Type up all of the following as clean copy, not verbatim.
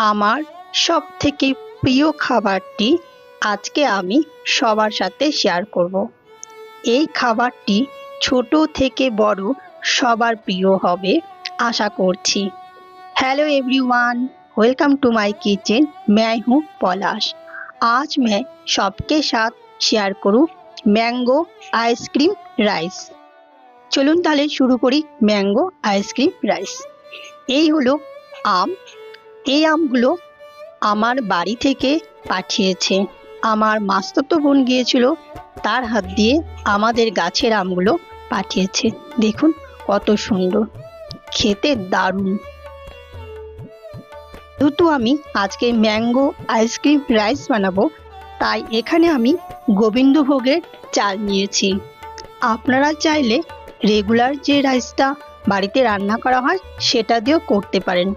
আমার সবথেকে প্রিয় খাবারটি আজকে আমি সবার সাথে শেয়ার করব। এই খাবারটি ছোট থেকে বড় সবার প্রিয় হবে आशा করছি। Hello everyone, welcome to my kitchen. मैं हूँ पलाश। आज मैं सबके साथ शेयर करूँ मैंगो आइसक्रीम राइस। চলুন তাহলে শুরু করি ম্যাঙ্গো আইসক্রিম রাইস। এই হলো আম। এই আমগুলো আমার বাড়ি থেকে পাঠিয়েছে। আমার মাস্তুতো বোন গিয়েছিল, তার হাত দিয়ে আমাদের গাছের আমগুলো পাঠিয়েছে। দেখুন কত সুন্দর, খেতে দারুণ। যেহেতু আমি আজকে ম্যাঙ্গো আইসক্রিম রাইস বানাবো, তাই এখানে আমি গোবিন্দভোগের চাল নিয়েছি। আপনারা চাইলে রেগুলার যে রাইসটা বাড়িতে রান্না করা হয় সেটা দিয়েও করতে পারেন।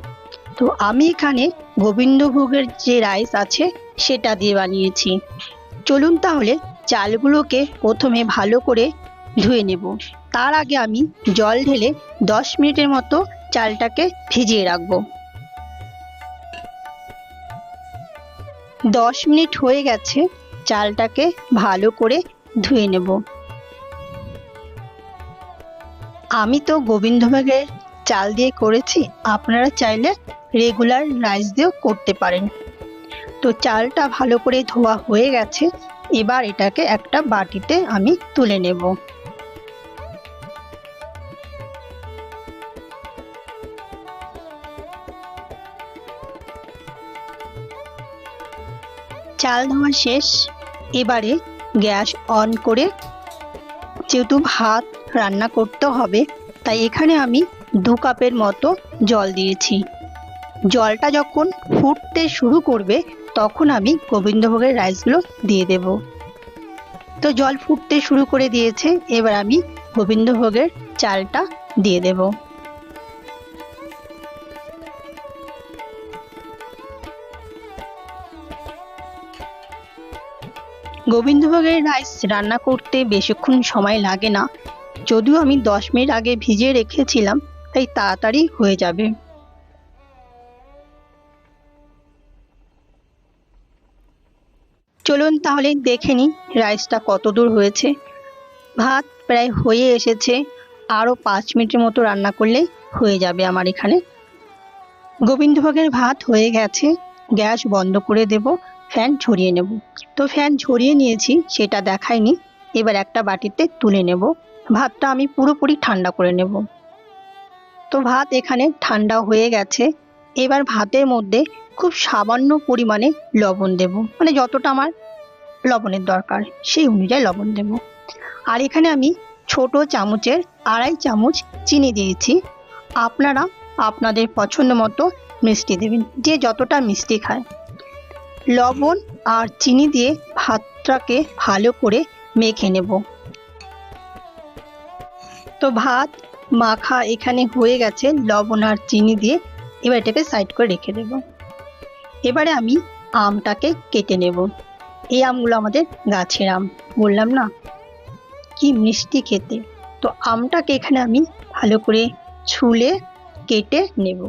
তো আমি এখানে গোবিন্দভোগের যে রাইস আছে সেটা দিয়ে বানিয়েছি। চলুন তাহলে চালগুলোকে প্রথমে ভালো করে ধুয়ে নেব। তার আগে আমি জল ঢেলে 10 মিনিটের মতো চালটাকে ভিজিয়ে রাখবো। 10 মিনিট হয়ে গেছে, চালটাকে ভালো করে ধুয়ে নেব। আমি তো গোবিন্দভোগের চাল দিয়ে করেছি, আপনারা চাইলে রেগুলার রাইস দিয়েও করতে পারেন। তো চালটা ভালো করে ধোয়া হয়ে গেছে, এবার এটাকে একটা বাটিতে আমি তুলে নেব। চাল ধোয়া শেষ, এবারে গ্যাস অন করে, যেহেতু ভাত রান্না করতে হবে তাই এখানে আমি 2 কাপের মতো জল দিয়েছি। জলটা যখন ফুটতে শুরু করবে তখন আমি গোবিন্দভোগের রাইসগুলো দিয়ে দেব। তো জল ফুটতে শুরু করে দিয়েছে, এবার আমি গোবিন্দভোগের চালটা দিয়ে দেব। গোবিন্দভোগের রাইস রান্না করতে বেশিক্ষণ সময় লাগে না, যদিও আমি 10 মিনিট আগে ভিজিয়ে রেখেছিলাম তাই তাড়াতাড়ি হয়ে যাবে। চলুন তাহলে দেখে নিই রাইসটা কত দূর হয়েছে। ভাত প্রায় হয়ে এসেছে, আরও 5 মিনিটের মতো রান্না করলেই হয়ে যাবে আমার এখানে। গোবিন্দভোগের ভাত হয়ে গেছে, গ্যাস বন্ধ করে দেব, ফ্যান ঝরিয়ে নেব। তো ফ্যান ঝরিয়ে নিয়েছি, সেটা দেখাইনি। এবার একটা বাটিতে তুলে নেব। ভাতটা আমি পুরোপুরি ঠান্ডা করে নেব। তো ভাত এখানে ঠান্ডা হয়ে গেছে, এবার ভাতের মধ্যে খুব সামান্য পরিমাণে লবণ দেব, মানে যতটা আমার লবণের দরকার সেই অনুযায়ী লবণ দেব। আর এখানে আমি ছোট চামচের 2.5 চামচ চিনি দিয়েছি। আপনারা আপনাদের পছন্দ মতো মিষ্টি দেবেন, যে যতটা মিষ্টি খায়। লবণ আর চিনি দিয়ে ভাতটাকে ভালো করে মেখে নেব। তো ভাত মাখা এখানে হয়ে গেছে লবণ আর চিনি দিয়ে, এবার এটাকে সাইড করে রেখে দেব। এবারে আমি আমটাকে কেটে নেব। এই আমগুলো আমাদের গাছের আম, বললাম না কি মিষ্টি খেতে। তো আমটাকে এখানে আমি ভালো করে ছুলে কেটে নেব।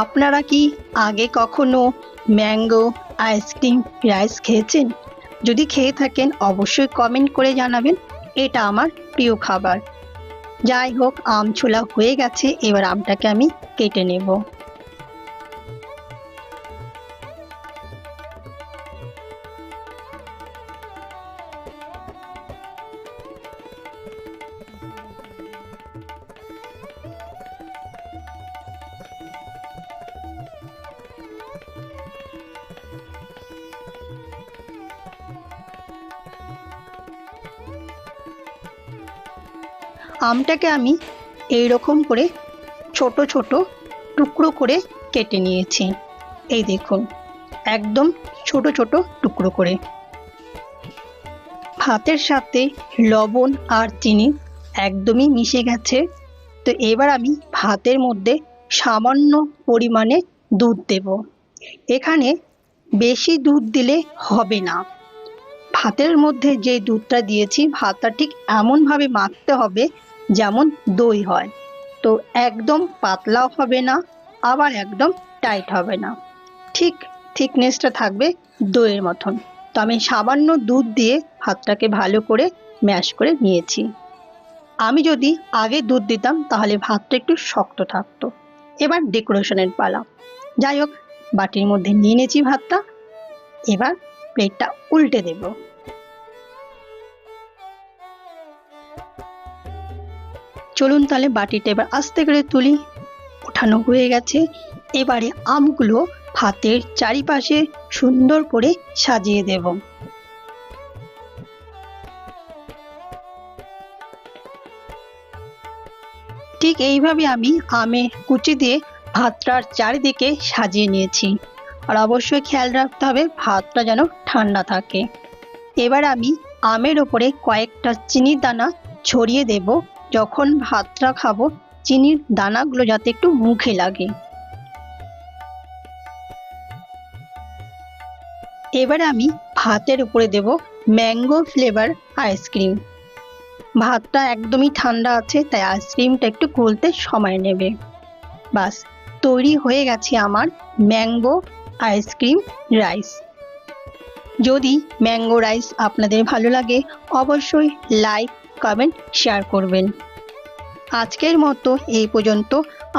আপনারা কি আগে কখনো ম্যাঙ্গো আইসক্রিম রাইস খেয়েছেন? যদি খেয়ে থাকেন অবশ্যই কমেন্ট করে জানাবেন। এটা আমার প্রিয় খাবার। যাই হোক, আম ছোলা হয়ে গেছে, এবার আমটাকে আমি কেটে নেব। আমটাকে আমি এই রকম করে ছোট ছোট টুকরো করে কেটে নিয়েছি। এই দেখুন, একদম ছোট ছোট টুকরো করে। ভাতের সাথে লবণ আর চিনি একদমই মিশে গেছে। তো এবার আমি ভাতের মধ্যে সামান্য পরিমাণে দুধ দেব। এখানে বেশি দুধ দিলে হবে না। ভাতের মধ্যে যে দুধটা দিয়েছি ভাতটা ঠিক এমনভাবে মাখতে হবে যেমন দই হয়। তো একদম পাতলাও হবে না, আবার একদম টাইট হবে না, ঠিক থিকনেসটা থাকবে দইয়ের মতন। তো আমি সামান্য দুধ দিয়ে ভাতটাকে ভালো করে ম্যাশ করে নিয়েছি। আমি যদি আগে দুধ দিতাম তাহলে ভাতটা একটু শক্ত থাকতো। এবার ডেকোরেশনের পালা। যাই হোক, বাটির মধ্যে নিয়ে নিয়েছি ভাতটা। এবার প্লেটটা উল্টে দেব। চলুন তাহলে বাটিটা এবার আস্তে করে তুলি। ওঠানো হয়ে গেছে। এবারে আমগুলো ভাতের চারিপাশে সুন্দর করে সাজিয়ে দেব। ঠিক এইভাবে আমি আমের কুচি দিয়ে ভাতটার চারিদিকে সাজিয়ে নিয়েছি। আর অবশ্যই খেয়াল রাখতে হবে ভাতটা যেন ঠান্ডা থাকে। এবার আমি আমের ওপরে কয়েকটা চিনির দানা ছড়িয়ে দেব। যখন ভাতটা খাবো চিনির দানাগুলো যাতে একটু মুখে লাগে। এবার আমি ভাতের উপরে দেব ম্যাঙ্গো ফ্লেভার আইসক্রিম। ভাতটা একদমই ঠান্ডা আছে, তাই আইসক্রিমটা একটু গলতে সময় নেবে। বাস, তৈরি হয়ে গেছে আমার ম্যাঙ্গো আইসক্রিম রাইস। যদি ম্যাঙ্গো রাইস আপনাদের ভালো লাগে অবশ্যই লাইক, কমেন্ট, শেয়ার করবেন। আজকের মতো এই পর্যন্ত।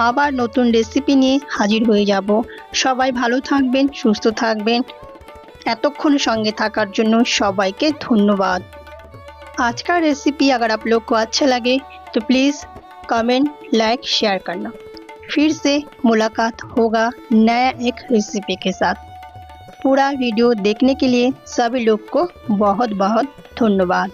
আবার নতুন রেসিপি নিয়ে হাজির হয়ে যাব। সবাই ভালো থাকবেন, সুস্থ থাকবেন। एतक्षण संगे थाकार जन्य सबाइके धन्यवाद। आज का रेसिपी अगर आप लोग को अच्छा लगे तो प्लीज़ कमेंट, लाइक, शेयर करना। फिर से मुलाकात होगा नया एक रेसिपी के साथ। पूरा वीडियो देखने के लिए सभी लोग को बहुत बहुत धन्यवाद।